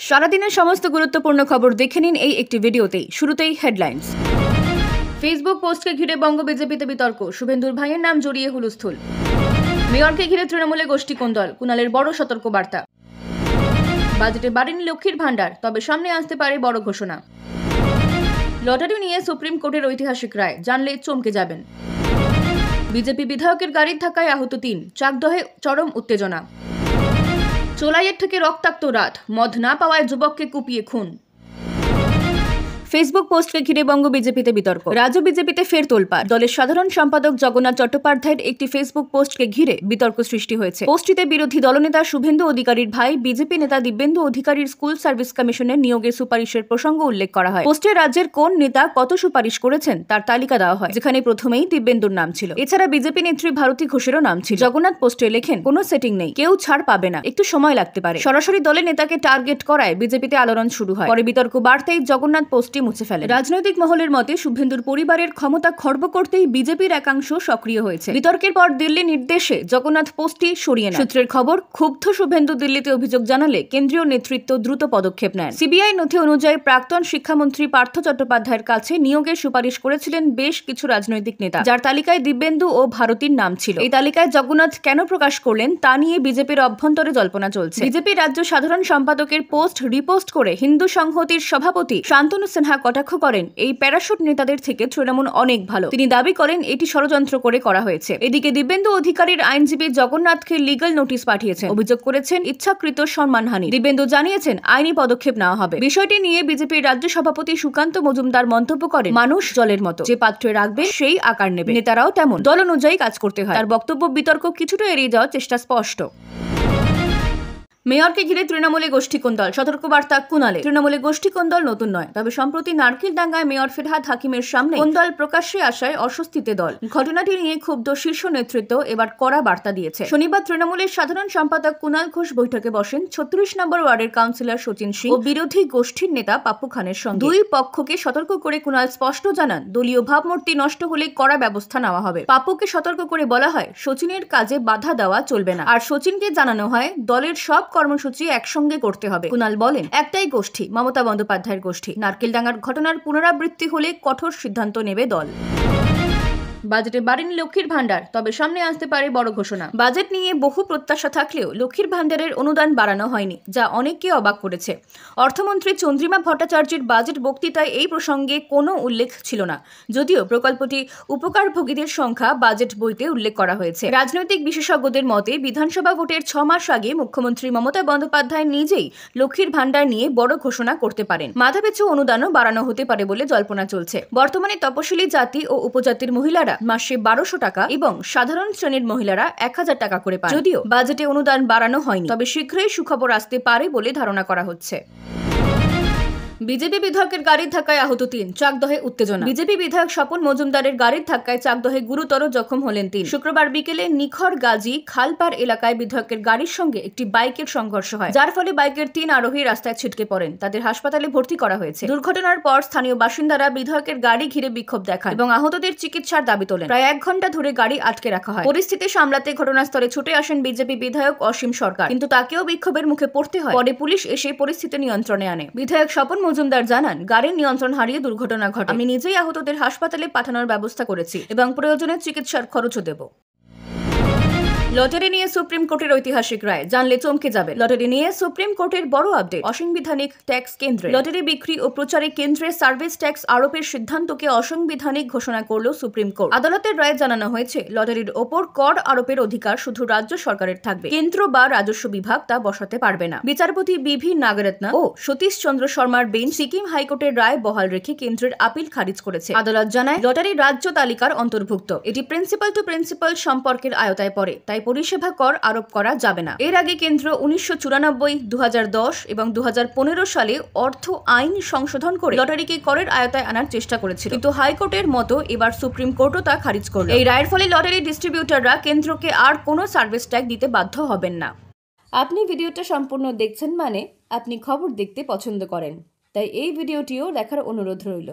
সারাদিনের সমস্ত গুরুত্বপূর্ণ খবর দেখে নিন এই একটি ভিডিওতেই। শুরুতেই হেডলাইন্স। ফেসবুক পোস্টকে ঘিরে বঙ্গ বিজেপিতে বিতর্ক, শুভেন্দুর ভাইয়ের নাম জড়িয়ে হুলস্থুল। মেয়রকে ঘিরে তৃণমূলে গোষ্ঠী কোন্দল, কুণালের বড় সতর্ক বার্তা। বাজেটে বাড়েনি লক্ষ্মীর ভান্ডার, তবে সামনে আসতে পারে বড় ঘোষণা। লটারি নিয়ে সুপ্রিম কোর্টের ঐতিহাসিক রায়, জানলে চমকে যাবেন। বিজেপি বিধায়কের গাড়ির ধাক্কায় আহত ৩, চাকদহে চরম উত্তেজনা। চোলাইয়ের থেকে রক্তাক্ত রাত, মদ না পাওয়ায় যুবককে কুপিয়ে খুন। ফেসবুক পোস্টকে ঘিরে বঙ্গ বিজেপিতে বিতর্ক, রাজ্য বিজেপিতে ফের তোলপাড়। দলের সাধারণ সম্পাদক জগন্নাথ চট্টোপাধ্যায়ের একটি ফেসবুক পোস্টকে ঘিরে বিতর্ক সৃষ্টি হয়েছে। পোস্টটিতে বিরোধী দলনেতা শুভেন্দু অধিকারীর ভাই বিজেপি নেতা দিব্যেন্দু অধিকারীর স্কুল সার্ভিস কমিশনের নিয়োগের সুপারিশের প্রসঙ্গ উল্লেখ করা হয়। পোস্টে রাজ্যের কোন নেতা কত সুপারিশ করেছেন তার তালিকা দেওয়া হয়, যেখানে প্রথমেই দিব্যেন্দুর নাম ছিল। এছাড়া বিজেপি নেত্রী ভারতী ঘোষেরও নাম ছিল। জগন্নাথ পোস্টে লেখেন, কোনো সেটিং নেই, কেউ ছাড় পাবে না, একটু সময় লাগতে পারে। সরাসরি দলের নেতাকে টার্গেট করায় বিজেপিতে আলোড়ন শুরু হয়। পরে বিতর্ক বাড়তেই জগন্নাথ পোস্টটি মুছে ফেলেন। রাজনৈতিক মহলের মতে শুভেন্দুর পরিবারের ক্ষমতা খর্ব করতেই বিজেপির একাংশ সক্রিয় হয়েছে। বিতর্কের পর দিল্লি নির্দেশে জগন্নাথ পোস্টটি সরিয়ে নেন। সূত্রের খবর, ক্ষুব্ধ শুভেন্দু দিল্লিতে অভিযোগ জানালে কেন্দ্রীয় নেতৃত্ব দ্রুত পদক্ষেপ নেন। সিবিআই নথি অনুযায়ী প্রাক্তন শিক্ষামন্ত্রী পার্থ চট্টোপাধ্যায়ের কাছে নিয়োগের সুপারিশ করেছিলেন বেশ কিছু রাজনৈতিক নেতা, যার তালিকায় দিব্যেন্দু ও ভারতীর নাম ছিল। এই তালিকায় জগন্নাথ কেন প্রকাশ করলেন তা নিয়ে বিজেপির অভ্যন্তরে জল্পনা চলছে। বিজেপির রাজ্য সাধারণ সম্পাদকের পোস্ট রিপোস্ট করে হিন্দু সংহতির সভাপতি শান্তনু সিনহা কটাক্ষ করেন, এই প্যারাশুট নেতাদের থেকে তৃণমূল অনেক ভালো। তিনি দাবি করেন এটি ষড়যন্ত্র করে করা হয়েছে। এদিকে দিব্যেন্দু অধিকারীর আইনজীবী জগন্নাথকে লিগ্যাল নোটিশ পাঠিয়েছেন, অভিযোগ করেছেন ইচ্ছাকৃত সম্মানহানি। দিব্যেন্দু জানিয়েছেন আইনি পদক্ষেপ নেওয়া হবে। বিষয়টি নিয়ে বিজেপির রাজ্য সভাপতি সুকান্ত মজুমদার মন্তব্য করেন, মানুষ জলের মতো, যে পাত্রে রাখবে সেই আকার নেবে, নেতারাও তেমন, দল অনুযায়ী কাজ করতে হয়। তার বক্তব্য বিতর্ক কিছুটা এড়িয়ে যাওয়ার চেষ্টা স্পষ্ট। মেয়রকে ঘিরে তৃণমূলে গোষ্ঠী কোন্দল, সতর্কবার্তা কুণালে। তৃণমূলে গোষ্ঠী কোন্দল নতুন নয়, তবে সম্প্রতি নারকেলডাঙ্গায় মেয়র ফেরহাদ হাকিমের সামনে কোন্দল প্রকাশ্যে আসায় অস্বস্তিতে দল। ঘটনাটি নিয়ে ক্ষুব্ধ শীর্ষ নেতৃত্ব এবার কড়া বার্তা দিয়েছে। শনিবার তৃণমূলের সাধারণ সম্পাদক কুণাল ঘোষ বৈঠকে বসেন 36 নম্বর ওয়ার্ডের কাউন্সিলর সচিন সিং ও বিরোধী গোষ্ঠীর নেতা পাপ্পু খানের সঙ্গে। দুই পক্ষকে সতর্ক করে কুণাল স্পষ্ট জানান, দলীয় ভাবমূর্তি নষ্ট হলে কড়া ব্যবস্থা নেওয়া হবে। পাপ্পুকে সতর্ক করে বলা হয়, সচিনের কাজে বাধা দেওয়া চলবে না, আর সচিনকে জানানো হয় দলের সব কর্মসূচি একসঙ্গে করতে হবে। কুণাল বলেন, একটাই গোষ্ঠী, মমতা বন্দ্যোপাধ্যায়ের গোষ্ঠী। নারকেলডাঙ্গার ঘটনার পুনরাবৃত্তি হলে কঠোর সিদ্ধান্ত নেবে দল। বাজেটে বাড়েনি লক্ষ্মীর ভান্ডার, তবে সামনে আসতে পারে বড় ঘোষণা। বাজেট নিয়ে বহু প্রত্যাশা থাকলেও লক্ষ্মীর ভান্ডারের অনুদান বাড়ানো হয়নি, যা অনেককে অবাক করেছে। অর্থমন্ত্রী চন্দ্রিমা ভট্টাচার্যের বাজেট বক্তৃতায় এই প্রসঙ্গে কোনো উল্লেখ ছিল না, যদিও প্রকল্পটি উপকারভোগীদের সংখ্যা বাজেট বইতে উল্লেখ করা হয়েছে। রাজনৈতিক বিশেষজ্ঞদের মতে বিধানসভা ভোটের 6 মাস আগে মুখ্যমন্ত্রী মমতা বন্দ্যোপাধ্যায় নিজেই লক্ষ্মীর ভান্ডার নিয়ে বড় ঘোষণা করতে পারেন। মাথাপিছু অনুদানও বাড়ানো হতে পারে বলে জল্পনা চলছে। বর্তমানে তপশিলি জাতি ও উপজাতির মহিলারা মাসে 1200 টাকা এবং সাধারণ শ্রেণীর মহিলারা 1000 টাকা করে পান। যদিও বাজেটে অনুদান বাড়ানো হয়নি, তবে শীঘ্রই সুখবর আসতে পারে বলে ধারণা করা হচ্ছে। বিজেপি বিধায়কের গাড়ির ধাক্কায় আহত 3, চাকদহে উত্তেজনা। বিজেপি বিধায়ক স্বপন মজুমদারের গাড়ির ধাক্কায় চাকদহে গুরুতর জখম হলেন 3। শুক্রবার বিকেলে নিখর গাজী খালপার এলাকায় বিধায়কের গাড়ির সঙ্গে একটি বাইকের সংঘর্ষ হয়, যার ফলে বাইকের 3 আরোহী রাস্তায় ছিটকে পড়েন। তাদের হাসপাতালে ভর্তি করা হয়েছে। দুর্ঘটনার পর স্থানীয় বাসিন্দারা বিধায়কের গাড়ি ঘিরে বিক্ষোভ দেখান এবং আহতদের চিকিৎসার দাবি তোলেন। প্রায় 1 ঘন্টা ধরে গাড়ি আটকে রাখা হয়। পরিস্থিতি সামলাতে ঘটনাস্থলে ছুটে আসেন বিজেপি বিধায়ক অসীম সরকার, কিন্তু তাকেও বিক্ষোভের মুখে পড়তে হয়। পরে পুলিশ এসে পরিস্থিতি নিয়ন্ত্রণে আনে। বিধায়ক স্বপন মজুমদার জানান, গাড়ির নিয়ন্ত্রণ হারিয়ে দুর্ঘটনা ঘটে। আমি নিজেই আহতদের হাসপাতালে পাঠানোর ব্যবস্থা করেছি এবং প্রয়োজনে চিকিৎসার খরচও দেব। লটারি নিয়ে সুপ্রিম কোর্টের ঐতিহাসিক রায়, জানলে চমকে যাবে। লটারি নিয়ে সুপ্রিম কোর্টের বড় আপডেট। অসাংবিধানিক ট্যাক্স কেন্দ্রে লটারি বিক্রি ও প্রচারে কেন্দ্রের সার্ভিস ট্যাক্স আরোপের সিদ্ধান্তকে অসাংবিধানিক ঘোষণা করল সুপ্রিম কোর্ট। আদালতের রায়ে জানানো হয়েছে, লটারির ওপর কর আরোপের অধিকার শুধু রাজ্য সরকারের থাকবে, কেন্দ্র বা রাজস্ব বিভাগ তা বসাতে পারবে না। বিচারপতি বি.ভি. নাগরত্না ও সতীশ চন্দ্র শর্মার বেঞ্চ সিকিম হাইকোর্টের রায় বহাল রেখে কেন্দ্রের আপিল খারিজ করেছে। আদালত জানায়, লটারি রাজ্য তালিকার অন্তর্ভুক্ত, এটি প্রিন্সিপাল টু প্রিন্সিপাল সম্পর্কের আওতায় পড়ে, তাই পরিষেবা কর আরোপ করা যাবে না। এর আগে কেন্দ্র 1994, 2010 এবং 2015 সালে অর্থ আইন সংশোধন করে লটারিকে করের আওতায় আনার চেষ্টা করেছিল, কিন্তু হাইকোর্টের মতো এবার সুপ্রিম কোর্টও তা খারিজ করল। এই রায়ের ফলে লটারি ডিস্ট্রিবিউটররা কেন্দ্রকে আর কোনো সার্ভিস ট্যাক্স দিতে বাধ্য হবেন না। আপনি ভিডিওটা সম্পূর্ণ দেখছেন মানে আপনি খবর দেখতে পছন্দ করেন, তাই এই ভিডিওটিও দেখার অনুরোধ রইল।